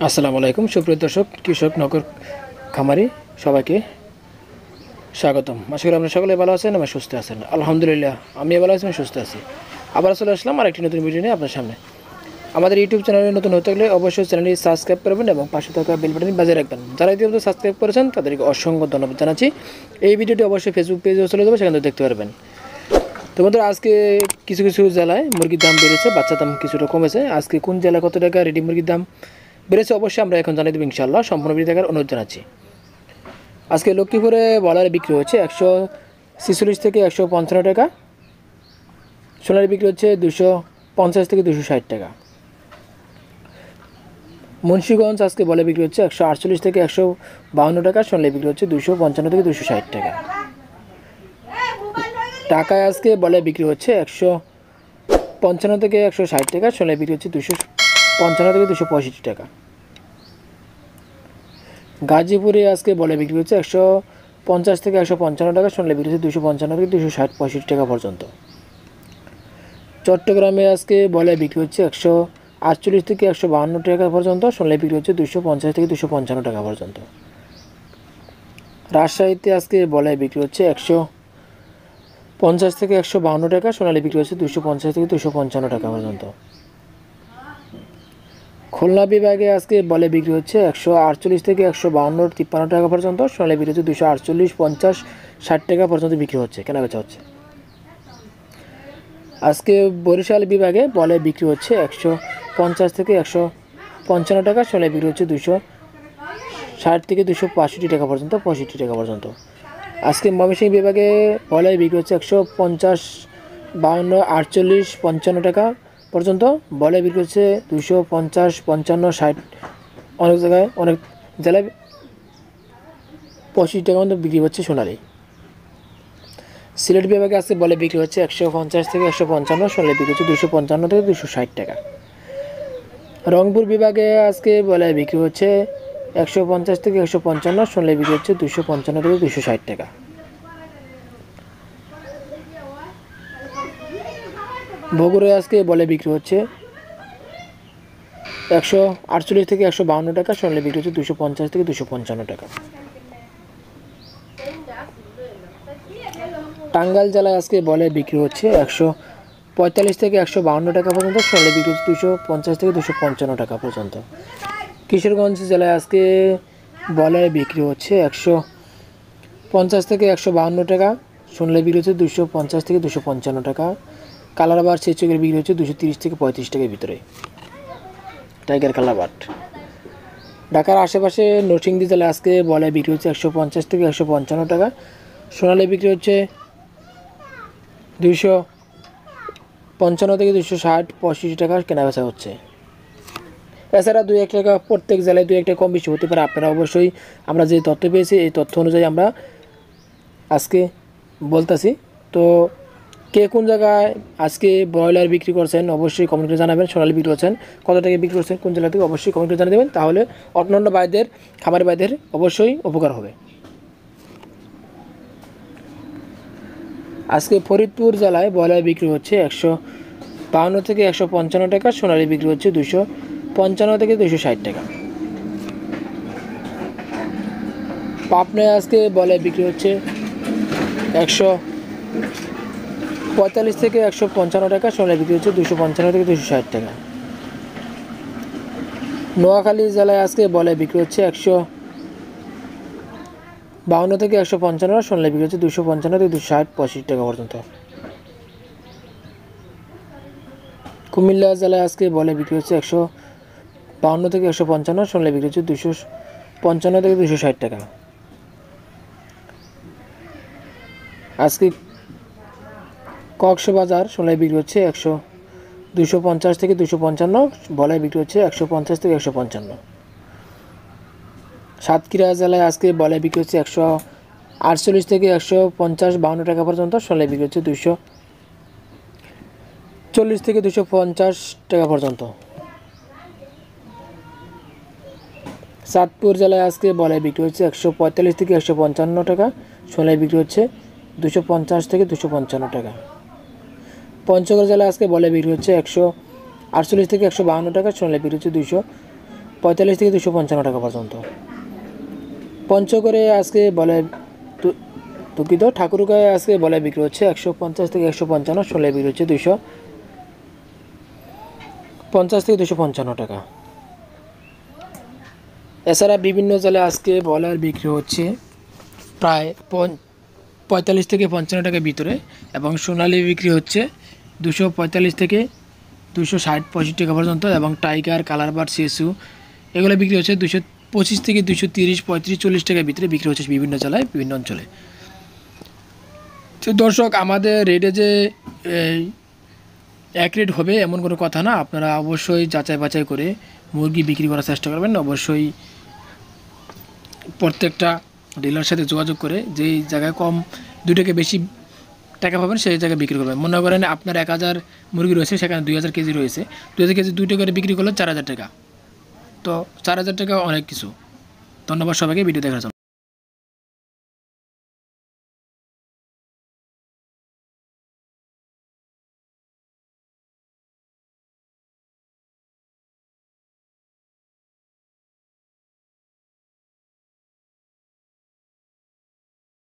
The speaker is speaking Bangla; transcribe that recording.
আসসালামু আলাইকুম সুপ্রিয় দর্শক কৃষক নগর খামারি সবাইকে স্বাগতম। আশা করি আপনারা সকলে ভালো আছেন এবং সুস্থ আছেন। আলহামদুলিল্লাহ আমি ভালো আছি এবং সুস্থ আছি। আবার চলে আসলাম আরেকটি নতুন ভিডিও নিয়ে আপনার সামনে। আমাদের ইউটিউব চ্যানেলে নতুন হতে গেলে অবশ্যই চ্যানেলটি সাবস্ক্রাইব করবেন এবং পাশে থাকা বেল বাটনটি বাজিয়ে রাখবেন। যারা ইতিমধ্যে সাবস্ক্রাইব করেছেন তাদেরকে অসংখ্য ধন্যবাদ জানাচ্ছি। এই ভিডিওটি অবশ্যই ফেসবুক পেজেও চলে যাবে, সেখানে দেখতে পারবেন। তো বন্ধুরা, আজকে কিছু কিছু জেলায় মুরগির দাম বেড়েছে, বাচ্চার দাম কিছুটা কমেছে। আজকে কোন জেলায় কত টাকা রেডি মুরগির দাম বেড়েছে অবশ্যই আমরা এখন জানিয়ে দেবো ইনশাআল্লাহ। সম্পূর্ণ ভিডিও দেখার অনুরোধ জানাচ্ছি। আজকে লক্ষ্মীপুরে বলার বিক্রি হচ্ছে 146 থেকে 155 টাকা, সোনালি বিক্রি হচ্ছে 250 থেকে 260 টাকা। মুন্সিগঞ্জ আজকে বলে বিক্রি হচ্ছে 148 থেকে 152 টাকা, সোনালি বিক্রি হচ্ছে 255 থেকে 260 টাকা। ঢাকায় আজকে বলে বিক্রি হচ্ছে 155 থেকে 160 টাকা, সোনালি বিক্রি হচ্ছে 255 থেকে 265 টাকা। গাজীপুরে আজকে বলে বিক্রি হচ্ছে 150 থেকে 155 টাকা, সোনালি বিক্রি হচ্ছে 255 থেকে 265 টাকা পর্যন্ত। চট্টগ্রামে আজকে বলে বিক্রি হচ্ছে 148 থেকে 152 টাকা পর্যন্ত, সোনালি বিক্রি হচ্ছে 250 থেকে 255 টাকা পর্যন্ত। রাজশাহীতে আজকে বলে বিক্রি হচ্ছে 150 থেকে 152 টাকা, সোনালি বিক্রি হচ্ছে 250 থেকে 255 টাকা পর্যন্ত। খুলনা বিভাগে আজকে বলে বিক্রি হচ্ছে 148 থেকে 152-53 টাকা পর্যন্ত, সোনালি বিক্রি হচ্ছে 248, 50, 60 টাকা পর্যন্ত বিক্রি হচ্ছে, কেনাবেচা হচ্ছে। আজকে বরিশাল বিভাগে বলে বিক্রি হচ্ছে 150 থেকে 155 টাকা, সোনালি বিক্রি হচ্ছে 260 থেকে 265 টাকা পর্যন্ত, 65 টাকা পর্যন্ত। আজকে ময়মনসিংহ বিভাগে বলে বিক্রি হচ্ছে 150, 52, 48, 55 টাকা পর্যন্ত, বলে বিক্রি হচ্ছে 250, 55, 60, অনেক জায়গায় অনেক জেলায় 65 টাকা পর্যন্ত বিক্রি হচ্ছে সোনালি। সিলেট বিভাগে আজকে বলে বিক্রি হচ্ছে 150 থেকে 155, সোনালি বিক্রি হচ্ছে 255 থেকে 260 টাকা। রংপুর বিভাগে আজকে বলে বিক্রি হচ্ছে 150 থেকে 155, সোনালি বিক্রি হচ্ছে 255 থেকে 260 টাকা। বগুড়ায় আজকে বলে বিক্রি হচ্ছে 148 থেকে 152 টাকা, সোনালি বিক্রি হচ্ছে 250 থেকে 255 টাকা। টাঙ্গাইল জেলায় আজকে বলে বিক্রি হচ্ছে 145 থেকে 152 টাকা পর্যন্ত, সোনালি বিক্রি হচ্ছে 250 থেকে 255 টাকা পর্যন্ত। কিশোরগঞ্জ জেলায় আজকে বলে বিক্রি হচ্ছে 150 থেকে 152 টাকা, সোনালি বিক্রি হচ্ছে 250 থেকে 255 টাকা। কালারবাট সেচকের বিক্রি হচ্ছে 230 থেকে 35 টাকার ভিতরে, টাইগার কালারবাট। ঢাকার আশেপাশে নরসিংদী জেলায় আজকে বলে বিক্রি হচ্ছে 150 থেকে 155 টাকা, সোনালি বিক্রি হচ্ছে 255 থেকে 260, 65 টাকা কেনাবেচা হচ্ছে। এছাড়া 2-1 টাকা প্রত্যেক জেলায় 2-1 টাকা কম বেশি হতে পারে। আপনারা অবশ্যই, আমরা যে তথ্য পেয়েছি এই তথ্য অনুযায়ী আমরা আজকে বলতেছি। তো কে কোন জায়গায় আজকে ব্রয়লার বিক্রি করছেন অবশ্যই কমেন্ট করে জানাবেন। সোনালি বিক্রি করছেন, কত টাকা বিক্রি করছেন, কোন জেলা থেকে অবশ্যই কমেন্ট করে জানিয়ে দেবেন। তাহলে অন্যান্য ভাইদের, খামারি ভাইদের অবশ্যই উপকার হবে। আজকে ফরিদপুর জেলায় ব্রয়লার বিক্রি হচ্ছে 152 থেকে 155 টাকা, সোনালি বিক্রি হচ্ছে 255 থেকে 260 টাকা। পাবনায় আজকে ব্রয়লার বিক্রি হচ্ছে 145 থেকে 155 টাকা, সোনালি বিক্রি হচ্ছে 255 থেকে 260 টাকা। নোয়াখালী জেলায় আজকে ব্রয়লার বিক্রি হচ্ছে 152 থেকে 155, সোনালি বিক্রি হচ্ছে 255 থেকে 260, 65 টাকা পর্যন্ত। কুমিল্লা জেলায় আজকে ব্রয়লার বিক্রি হচ্ছে 152 থেকে 155, সোনালি বিক্রি হচ্ছে 255 থেকে 260 টাকা। আজকে কক্সবাজার সোনালি বিক্রি হচ্ছে 250 থেকে 255, ব্রয়লার বিক্রি হচ্ছে 150 থেকে 155। সাতক্ষীরা জেলায় আজকে ব্রয়লার বিক্রি হচ্ছে 148 থেকে 150, 52 টাকা পর্যন্ত, সোনালি বিক্রি হচ্ছে 240 থেকে 250 টাকা পর্যন্ত। চাঁদপুর জেলায় আজকে ব্রয়লার বিক্রি হচ্ছে 145 থেকে 155 টাকা, সোনালি বিক্রি হচ্ছে 250 থেকে 255 টাকা। পঞ্চগড় জেলায় আজকে ব্রয়লার বিক্রি হচ্ছে 148 থেকে 152 টাকা, সোনালি বিক্রি হচ্ছে 45 থেকে 255 টাকা পর্যন্ত। পঞ্চগড়ে আজকে বলে দুঃখিত, ঠাকুরগাঁয়ে আজকে বলে বিক্রি হচ্ছে 150 থেকে 155, ষোলো বিক্রি হচ্ছে 250 থেকে 255 টাকা। এছাড়া বিভিন্ন জালে আজকে বলার বিক্রি হচ্ছে প্রায় 45 থেকে 55 টাকার ভিতরে, এবং সোনালি বিক্রি হচ্ছে 245 থেকে 260-65 টাকা পর্যন্ত, এবং টাইগার, কালারবার্ড, শিশু এগুলো বিক্রি হচ্ছে 225 থেকে 230, 35, 40 টাকার ভিতরে বিক্রি হচ্ছে বিভিন্ন জেলায়, বিভিন্ন অঞ্চলে। তো দর্শক, আমাদের রেটে যে এক রেট হবে এমন কোনো কথা না, আপনারা অবশ্যই যাচাই বাছাই করে মুরগি বিক্রি করার চেষ্টা করবেন। অবশ্যই প্রত্যেকটা ডিলার সাথে যোগাযোগ করে যেই জায়গায় কম 2 টাকা বেশি টাকা পাবেন সেই জায়গায় বিক্রি করবেন। মনে করেন আপনার 1000 মুরগি রয়েছে, সেখানে 2000 কেজি রয়েছে, 2000 কেজি 2 টাকা করে বিক্রি করলে 4000 টাকা। তো 4000 টাকা অনেক কিছু। ধন্যবাদ সবাইকে ভিডিও দেখার জন্য।